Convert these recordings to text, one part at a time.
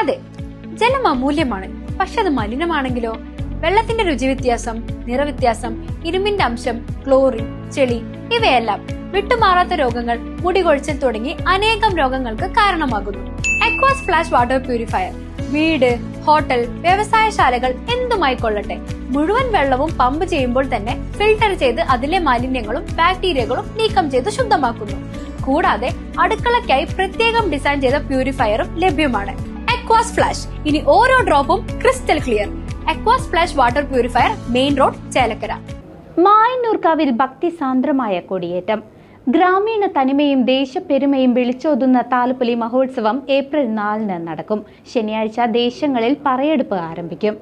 അതെ, ജലം അമൂല്യമാണ്. പക്ഷെ അത് മലിനമാണെങ്കിലോ? വെള്ളത്തിന്റെ രുചി വ്യത്യാസം, നിറവ്യത്യാസം, ഇരുമ്പിന്റെ അംശം, ക്ലോറിൻ, ചെളി ഇവയെല്ലാം വിട്ടുമാറാത്ത രോഗങ്ങൾ, മുടികൊഴിച്ചിൽ തുടങ്ങി അനേകം രോഗങ്ങൾക്ക് കാരണമാകുന്നു. അക്വാസ് ഫ്ലാഷ് വാട്ടർ പ്യൂരിഫയർ വീട്, ഹോട്ടൽ, വ്യവസായശാലകൾ എന്തുമായിക്കൊള്ളട്ടെ, മുഴുവൻ വെള്ളവും പമ്പ് ചെയ്യുമ്പോൾ തന്നെ ഫിൽട്ടർ ചെയ്ത് അതിലെ മാലിന്യങ്ങളും ബാക്ടീരിയകളും നീക്കം ചെയ്ത് ശുദ്ധമാക്കുന്നു. കൂടാതെ അടുക്കളയ്ക്കായി പ്രത്യേകം ഡിസൈൻ ചെയ്ത പ്യൂരിഫയറും ലഭ്യമാണ്. അക്വാസ് ഫ്ലാഷ്, ഇനി ഓരോ ഡ്രോപ്പും crystal clear. Aquas flash water purifier, main road, Chelakkara. മായന്നൂർക്കാവിൽ ഭക്തിസാന്ദ്രമായ കൊടിയേറ്റം. ഗ്രാമീണ തനിമയും ദേശപ്പെരുമയും വിളിച്ചോതുന്ന താലപ്പൊലി മഹോത്സവം ഏപ്രിൽ 4 നടക്കും. ശനിയാഴ്ച ദേശങ്ങളിൽ പറയെടുപ്പ് ആരംഭിക്കും.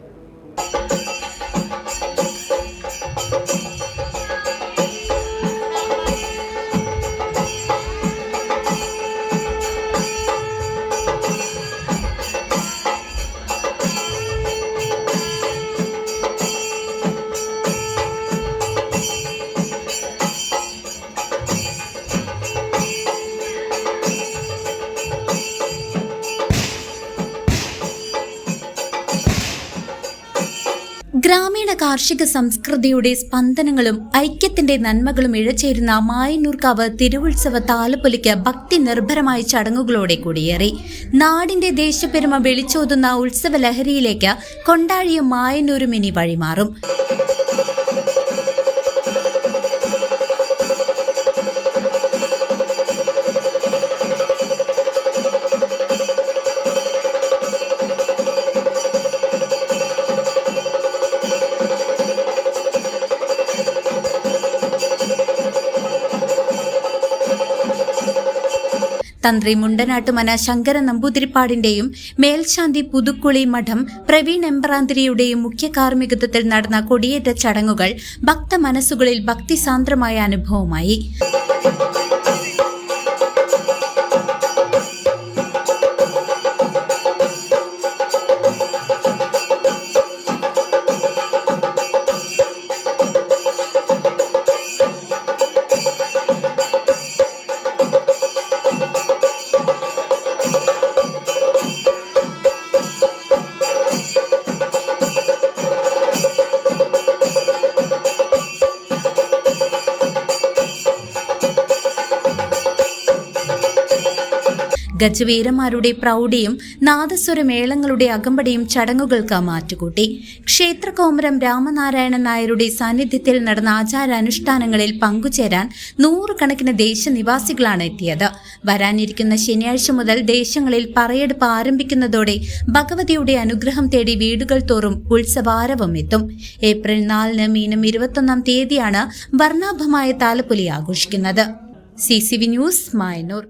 ഗ്രാമീണ കാർഷിക സംസ്കൃതിയുടെ സ്പന്ദനങ്ങളും ഐക്യത്തിന്റെ നന്മകളും ഇഴചേരുന്ന മായന്നൂർക്കാവ് തിരുവുത്സവ താലപ്പൊലിക്ക് ഭക്തി നിർഭരമായ ചടങ്ങുകളോടെ കൊടിയേറി. നാടിന്റെ ദേശപ്പെരുമ വിളിച്ചോതുന്ന ഉത്സവ ലഹരിയിലേക്ക് കൊണ്ടാഴിയും മായന്നൂരും ഇനി വഴിമാറും. തന്ത്രി മുണ്ടനാട്ടുമന ശങ്കര നമ്പൂതിരിപ്പാടിന്റെയും മേൽശാന്തി പുതുക്കുളി മഠം പ്രവീൺ എമ്പ്രാന്തിരിയുടെയും മുഖ്യ കാർമ്മികത്വത്തിൽ നടന്ന കൊടിയേറ്റ ചടങ്ങുകൾ ഭക്ത മനസ്സുകളിൽ ഭക്തിസാന്ദ്രമായ അനുഭവമായി. ഗജവീരന്മാരുടെ പ്രൗഢിയും നാദസ്വര മേളങ്ങളുടെ അകമ്പടിയും ചടങ്ങുകൾക്ക് മാറ്റുകൂട്ടി. ക്ഷേത്രകോമരം രാമനാരായണൻ നായരുടെ സാന്നിധ്യത്തിൽ നടന്ന ആചാരാനുഷ്ഠാനങ്ങളിൽ പങ്കുചേരാൻ 100 കണക്കിന് ദേശനിവാസികളാണ് എത്തിയത്. വരാനിരിക്കുന്ന ശനിയാഴ്ച മുതൽ ദേശങ്ങളിൽ പറയെടുപ്പ് ആരംഭിക്കുന്നതോടെ ഭഗവതിയുടെ അനുഗ്രഹം തേടി വീടുകൾ തോറും ഉത്സവാരവം എത്തും. ഏപ്രിൽ 4 മീനം 21 തീയതിയാണ് വർണ്ണാഭമായ താലപ്പൊലി ആഘോഷിക്കുന്നത്. CCV news, Mayannur.